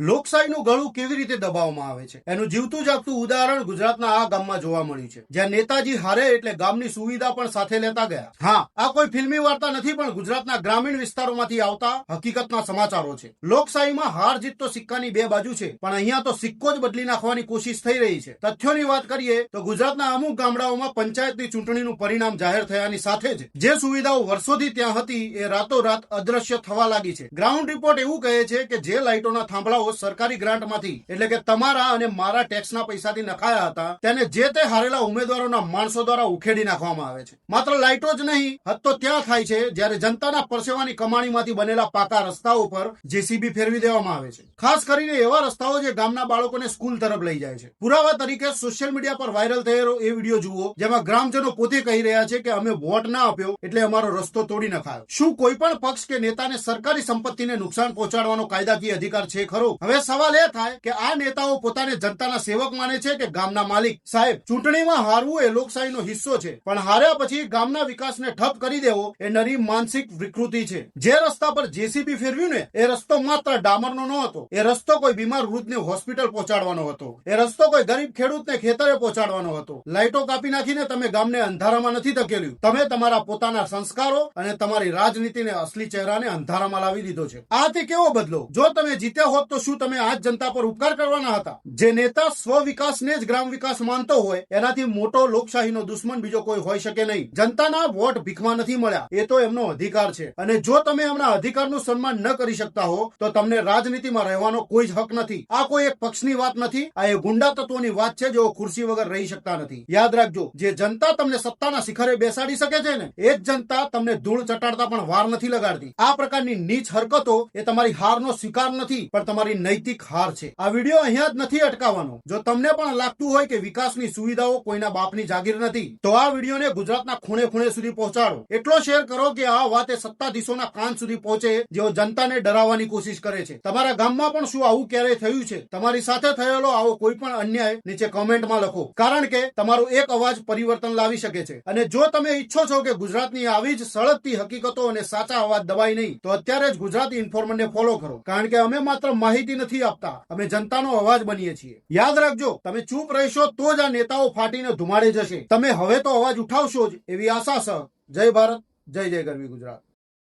લોકશાહીનું ગળું કેવી રીતે દબાવવામાં આવે છે એનું જીવતું જાગતું ઉદાહરણ ગુજરાતના આ ગામમાં જોવા મળ્યું છે, જ્યાં નેતાજી હારે એટલે ગામની સુવિધા પણ સાથે લેતા ગયા. હા, આ કોઈ ફિલ્મી વાર્તા નથી, પણ ગુજરાતના ગ્રામીણ વિસ્તારોમાંથી આવતા હકીકતના સમાચારો છે. લોકશાહીમાં હાર જીત તો સિક્કાની બે બાજુ છે, પણ અહીંયા તો સિક્કો જ બદલી નાખવાની કોશિશ થઈ રહી છે. તથ્યોની વાત કરીએ તો ગુજરાતના અમુક ગામડાઓમાં પંચાયતની ચૂંટણીનું પરિણામ જાહેર થયાની સાથે જ જે સુવિધાઓ વર્ષોથી ત્યાં હતી એ રાતોરાત અદ્રશ્ય થવા લાગી છે. ગ્રાઉન્ડ રિપોર્ટ એવું કહે છે કે જે લાઇટોના થાંભલાઓ સરકારી ગ્રાન્ટમાંથી એટલે કે તમારા અને મારા ટેક્સના પૈસાથી નખાયા હતા તેને જે તે હારેલા ઉમેદવારોના માણસો દ્વારા ઉખેડી નાખવામાં આવે છે. માત્ર લાઇટો જ નહીં, હદ તો ત્યાં થાય છે જ્યારે જનતાના પરસેવાની કમાણીમાંથી બનેલા પાકા રસ્તાઓ પર જેસીબી ફેરવી દેવામાં આવે છે. ખાસ કરીને એવા રસ્તાઓ જે ગામના બાળકોને સ્કૂલ તરફ લઈ જાય છે. પુરાવા તરીકે સોશિયલ મીડિયા પર વાયરલ થયેલો એ વિડીયો જુઓ, જેમાં ગ્રામજનો પોતે કહી રહ્યા છે કે અમે વોટ ના આપ્યો એટલે અમારો રસ્તો તોડી નખાયો. શું કોઈ પણ પક્ષ કે નેતાને સરકારી સંપત્તિને નુકસાન પહોંચાડવાનો કાયદાકીય અધિકાર છે ખરો? હવે સવાલ એ થાય કે આ નેતાઓ પોતાને જનતાના સેવક માને છે કે ગામના માલિક? સાહેબ, ચૂંટણીમાં હારવું એ લોકશાહીનો હિસ્સો છે, પણ હાર્યા પછી ગામના વિકાસને ઠપ કરી દેવો એ નરી માનસિક વિકૃતિ છે. જે રસ્તા પર જેસીબી ફેરવ્યું ને એ રસ્તો માત્ર ડામરનો ન હતો. એ રસ્તો કોઈ બીમાર વૃદ્ધને હોસ્પિટલ પહોંચાડવાનો હતો. એ રસ્તો કોઈ ગરીબ ખેડૂતને ખેતરે પહોંચાડવાનો હતો. લાઇટો કાપી નાખીને તમે ગામને અંધારામાં નથી ધકેલ્યું, તમે તમારા પોતાના સંસ્કારો અને તમારી રાજનીતિને અસલી ચહેરાને અંધારામાં લાવી દીધો છે. આથી કેવો બદલો? જો તમે જીત્યા હોત તો શું તમે આ જનતા પર ઉપકાર કરવાના હતા? જે નેતા સ્વ વિકાસને જ ગ્રામ વિકાસ માનતો હોય એનાથી મોટો લોકશાહીનો દુશ્મન બીજો કોઈ હોઈ શકે નહીં. જનતાના વોટ ભીખમાં નથી મળ્યા, એ તો એમનો અધિકાર છે. અને જો તમે એમના અધિકારનું સન્માન ન કરી શકતા હો તો તમને રાજનીતિમાં રહેવાનો કોઈ જ હક નથી. આ કોઈ એક પક્ષની વાત નથી, આ એ ગુંડા તત્વોની વાત છે જેઓ ખુરશી વગર રહી શકતા નથી. યાદ રાખજો, જે જનતા તમને સત્તાના શિખરે બેસાડી શકે છે ને એ જ જનતા તમને ધૂળ ચટાડતા પણ વાર નથી લગાડતી. આ પ્રકારની નીચ હરકતો એ તમારી હારનો સ્વીકાર નથી, પણ તમારી નૈતિક હાર છે. આ વિડીયો અહીંયા જ નથી અટકાવવાનો. જો તમને પણ લાગતું હોય કે વિકાસની સુવિધાઓ કોઈના બાપની જાગીર નથી તો આ વિડીયોને ગુજરાતના ખૂણે ખૂણે સુધી પહોંચાડો. એટલો શેર કરો કે આ વાત એ સત્તાધીશોના કાન સુધી પહોંચે જેઓ જનતાને ડરાવવાની કોશિશ કરે છે. તમારા ગામમાં પણ શું આવું ક્યારેય થયું છે? તમારી સાથે થયેલો આવો કોઈ પણ અન્યાય નીચે કોમેન્ટમાં લખો, કારણ કે તમારો એક અવાજ પરિવર્તન લાવી શકે છે. અને જો તમે ઈચ્છો છો કે ગુજરાતની આવી જ સળગતી હકીકતો અને સાચા અવાજ દબાય નહીં તો અત્યારે જ ગુજરાતી ઇન્ફોર્મરને ફોલો કરો, કારણ કે અમે માત્ર માહિતી નથી આપતા, અમે જનતાનો અવાજ બનીએ છીએ. યાદ રાખજો, તમે ચૂપ રહેશો તો જ આ નેતાઓ ફાટીને ધુમાડે જશે. તમે હવે તો અવાજ ઉઠાવશો જ એવી આશા છે. જય ભારત, જય જય ગરવી ગુજરાત.